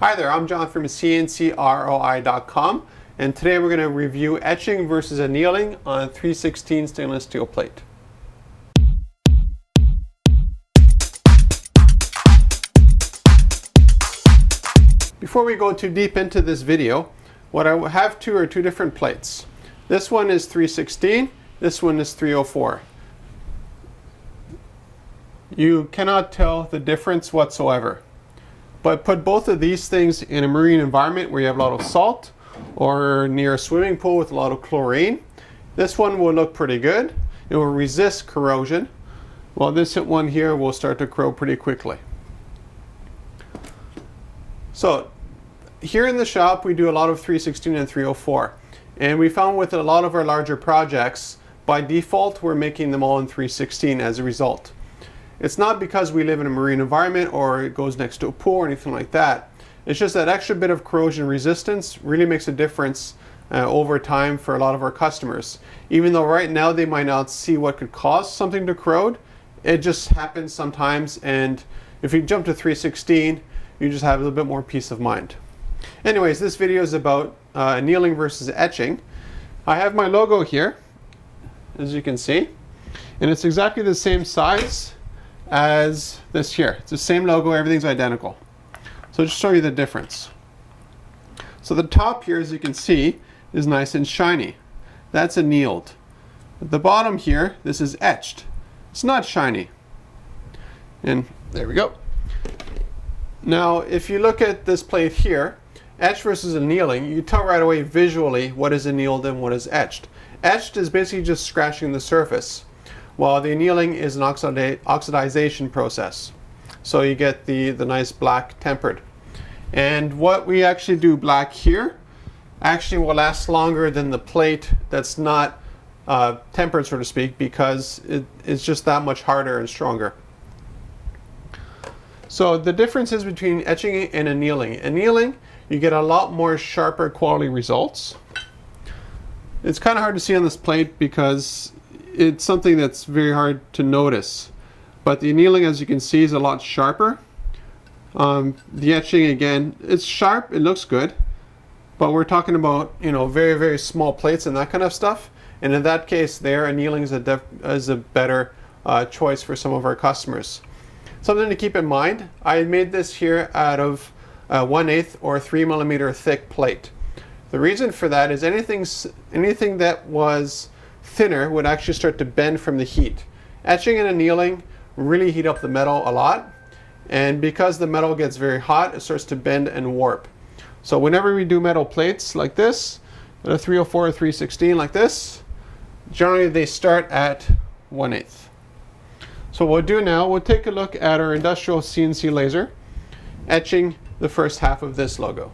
Hi there, I'm John from CNCKing.com, and today we're going to review etching versus annealing on a 316 stainless steel plate. Before we go too deep into this video, what I have are two different plates. This one is 316, this one is 304. You cannot tell the difference whatsoever. But put both of these things in a marine environment where you have a lot of salt or near a swimming pool with a lot of chlorine. This one will look pretty good. It will resist corrosion, while this one here will start to corrode pretty quickly. So here in the shop we do a lot of 316 and 304, and we found with a lot of our larger projects, by default we're making them all in 316 as a result. It's not because we live in a marine environment or it goes next to a pool or anything like that. It's just that extra bit of corrosion resistance really makes a difference over time for a lot of our customers. Even though right now they might not see what could cause something to corrode, it just happens sometimes, and if you jump to 316, you just have a little bit more peace of mind. Anyways, this video is about annealing versus etching. I have my logo here, as you can see, and it's exactly the same size as this here. It's the same logo, everything's identical. So just show you the difference. So the top here, as you can see, is nice and shiny. That's annealed. At the bottom here, this is etched. It's not shiny. And there we go. Now, if you look at this plate here, etched versus annealing, you tell right away visually what is annealed and what is etched. Etched is basically just scratching the surface, while the annealing is an oxidation process. So you get the nice black tempered. And what we actually do black here actually will last longer than the plate that's not tempered, so to speak, because it's just that much harder and stronger. So the differences between etching and annealing. Annealing, you get a lot more sharper quality results. It's kind of hard to see on this plate because it's something that's very hard to notice, but the annealing, as you can see, is a lot sharper. The etching, again, it's sharp, it looks good, but we're talking about, you know, very, very small plates and that kind of stuff, and in that case there, annealing is a better choice for some of our customers. Something to keep in mind, I made this here out of 1/8 or 3mm thick plate. The reason for that is anything that was thinner would actually start to bend from the heat. Etching and annealing really heat up the metal a lot, and because the metal gets very hot, it starts to bend and warp. So whenever we do metal plates like this, a 304 or 316 like this, generally they start at 1/8. So what we'll do now, we'll take a look at our industrial CNC laser, etching the first half of this logo.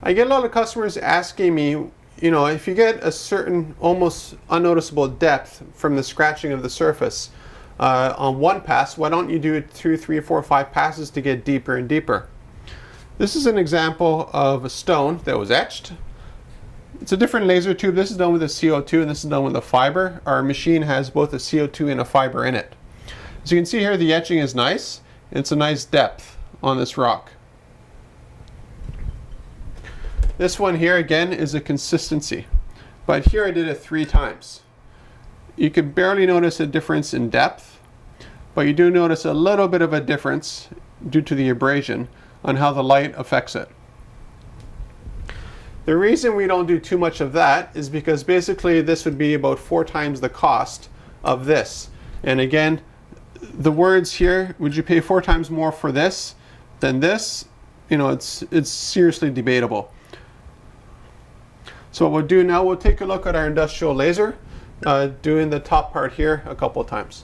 I get a lot of customers asking me, you know, if you get a certain almost unnoticeable depth from the scratching of the surface on one pass, why don't you do it 2, 3, 4, 5 passes to get deeper and deeper? This is an example of a stone that was etched. It's a different laser tube. This is done with a CO2 and this is done with a fiber. Our machine has both a CO2 and a fiber in it. As you can see here, the etching is nice. It's a nice depth on this rock. This one here again is a consistency, but here I did it 3 times. You can barely notice a difference in depth, but you do notice a little bit of a difference due to the abrasion on how the light affects it. The reason we don't do too much of that is because basically this would be about 4 times the cost of this. And again, the words here, would you pay 4 times more for this than this? You know, it's seriously debatable. So what we'll do now, we'll take a look at our industrial laser, doing the top part here a couple of times.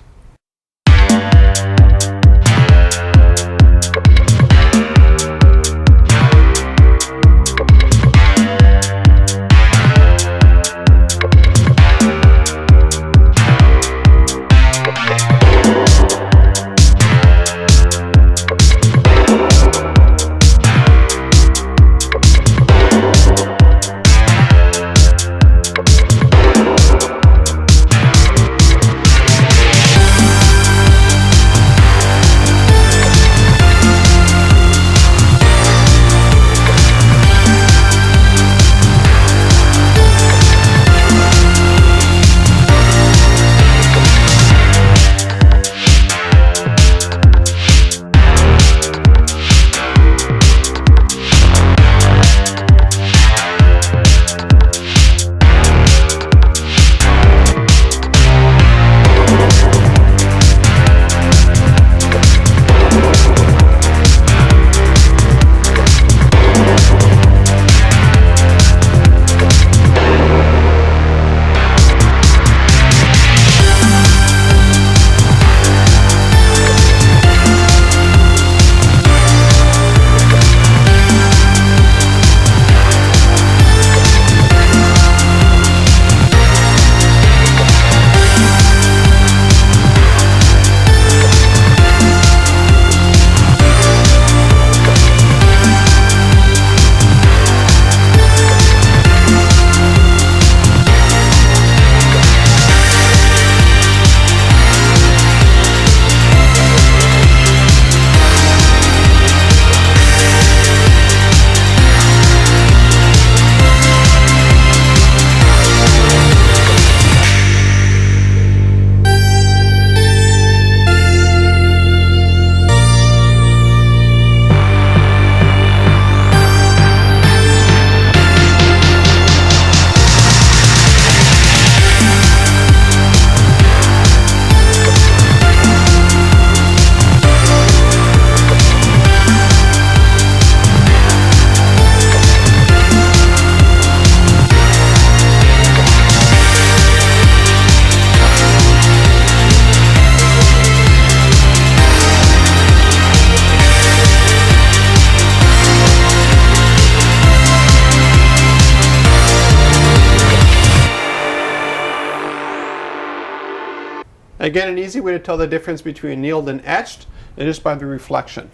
Again, an easy way to tell the difference between annealed and etched is just by the reflection.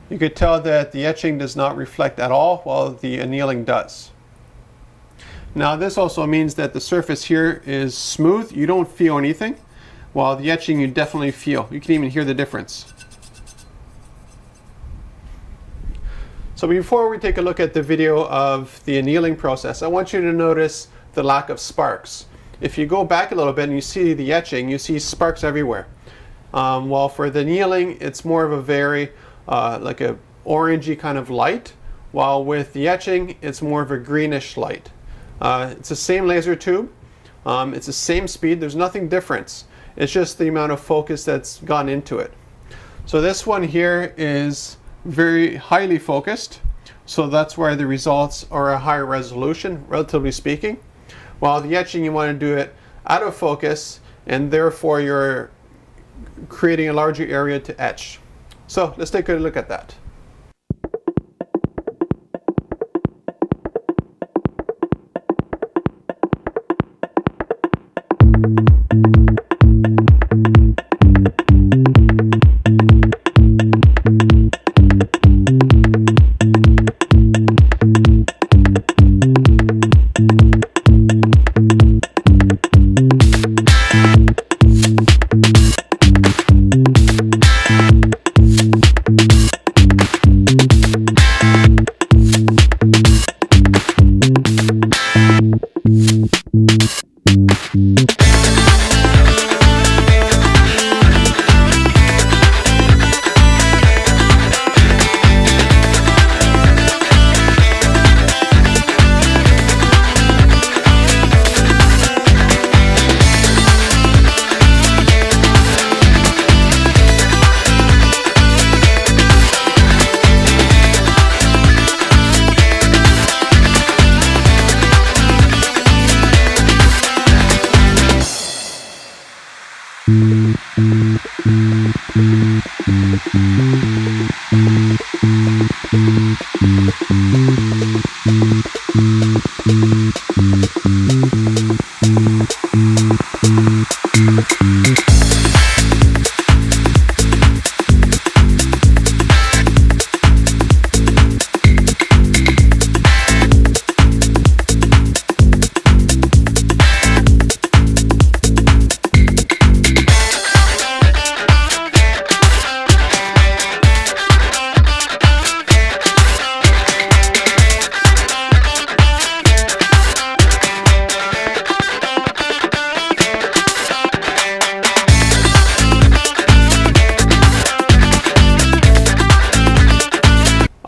You could tell that the etching does not reflect at all, while the annealing does. Now this also means that the surface here is smooth. You don't feel anything, while the etching you definitely feel. You can even hear the difference. So before we take a look at the video of the annealing process, I want you to notice the lack of sparks. If you go back a little bit and you see the etching, you see sparks everywhere. While for the annealing, it's more of a very like a orangey kind of light, while with the etching, it's more of a greenish light. It's the same laser tube, it's the same speed, there's nothing different. It's just the amount of focus that's gone into it. So this one here is very highly focused, so that's why the results are a higher resolution, relatively speaking. While the etching, you want to do it out of focus, and therefore you're creating a larger area to etch. So let's take a look at that.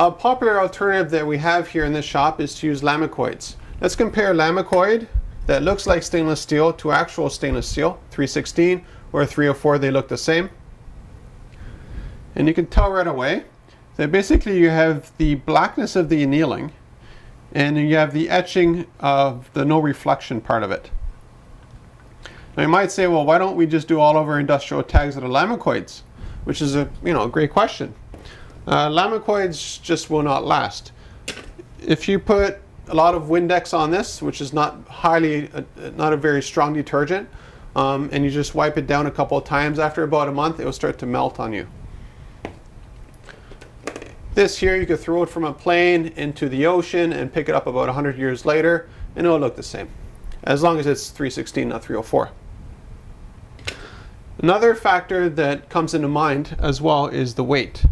A popular alternative that we have here in this shop is to use lamicoids. Let's compare lamicoid that looks like stainless steel to actual stainless steel, 316 or 304, they look the same. And you can tell right away that basically you have the blackness of the annealing and you have the etching of the no reflection part of it. Now you might say, well, why don't we just do all of our industrial tags that are lamicoids? Which is a great question. Lamicoids just will not last. If you put a lot of Windex on this, which is not a very strong detergent, and you just wipe it down a couple of times, after about a month, it will start to melt on you. This here, you could throw it from a plane into the ocean and pick it up about 100 years later, and it'll look the same, as long as it's 316, not 304. Another factor that comes into mind as well is the weight.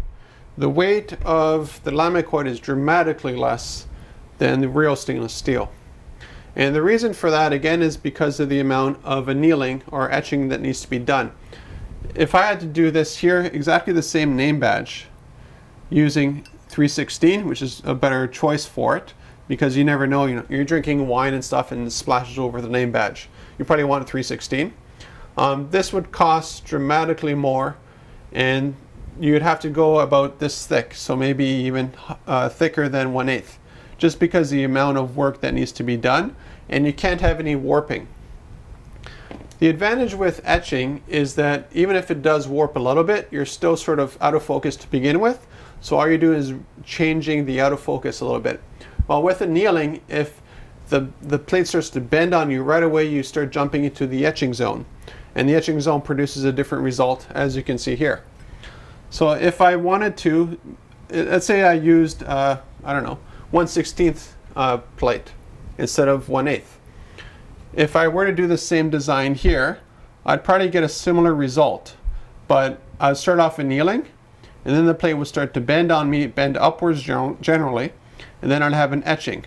The weight of the lamicoid is dramatically less than the real stainless steel. And the reason for that, again, is because of the amount of annealing or etching that needs to be done. If I had to do this here, exactly the same name badge, using 316, which is a better choice for it, because you never know, you're drinking wine and stuff and it splashes over the name badge. You probably want 316. This would cost dramatically more, and you'd have to go about this thick, so maybe even thicker than 1/8, just because the amount of work that needs to be done, and you can't have any warping. The advantage with etching is that even if it does warp a little bit, you're still sort of out of focus to begin with, so all you're doing is changing the out of focus a little bit. While with annealing, if the plate starts to bend on you, right away you start jumping into the etching zone, and the etching zone produces a different result, as you can see here. So if I wanted to, let's say I used, 1/16 plate instead of 1/8. If I were to do the same design here, I'd probably get a similar result, but I'd start off annealing, and then the plate would start to bend on me, bend upwards generally, and then I'd have an etching.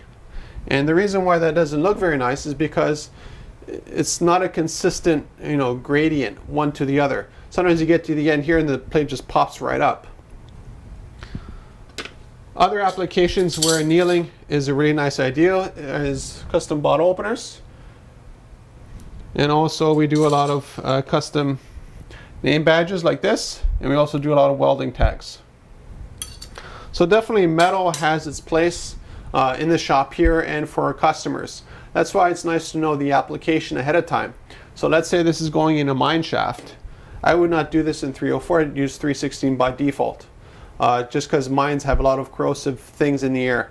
And the reason why that doesn't look very nice is because it's not a consistent, gradient one to the other. Sometimes you get to the end here and the plate just pops right up. Other applications where annealing is a really nice idea is custom bottle openers. And also we do a lot of custom name badges like this, and we also do a lot of welding tags. So definitely metal has its place in the shop here and for our customers. That's why it's nice to know the application ahead of time. So let's say this is going in a mine shaft. I would not do this in 304, I'd use 316 by default, just because mines have a lot of corrosive things in the air.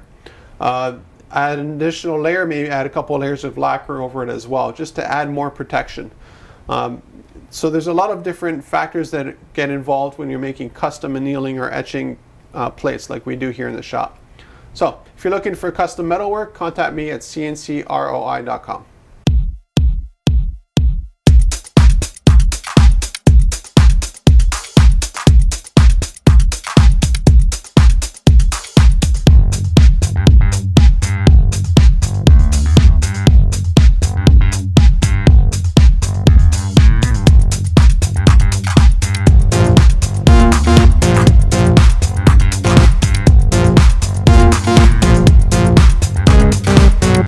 Add an additional layer, maybe add a couple of layers of lacquer over it as well, just to add more protection. So there's a lot of different factors that get involved when you're making custom annealing or etching plates like we do here in the shop. So if you're looking for custom metalwork, contact me at CNCROI.com.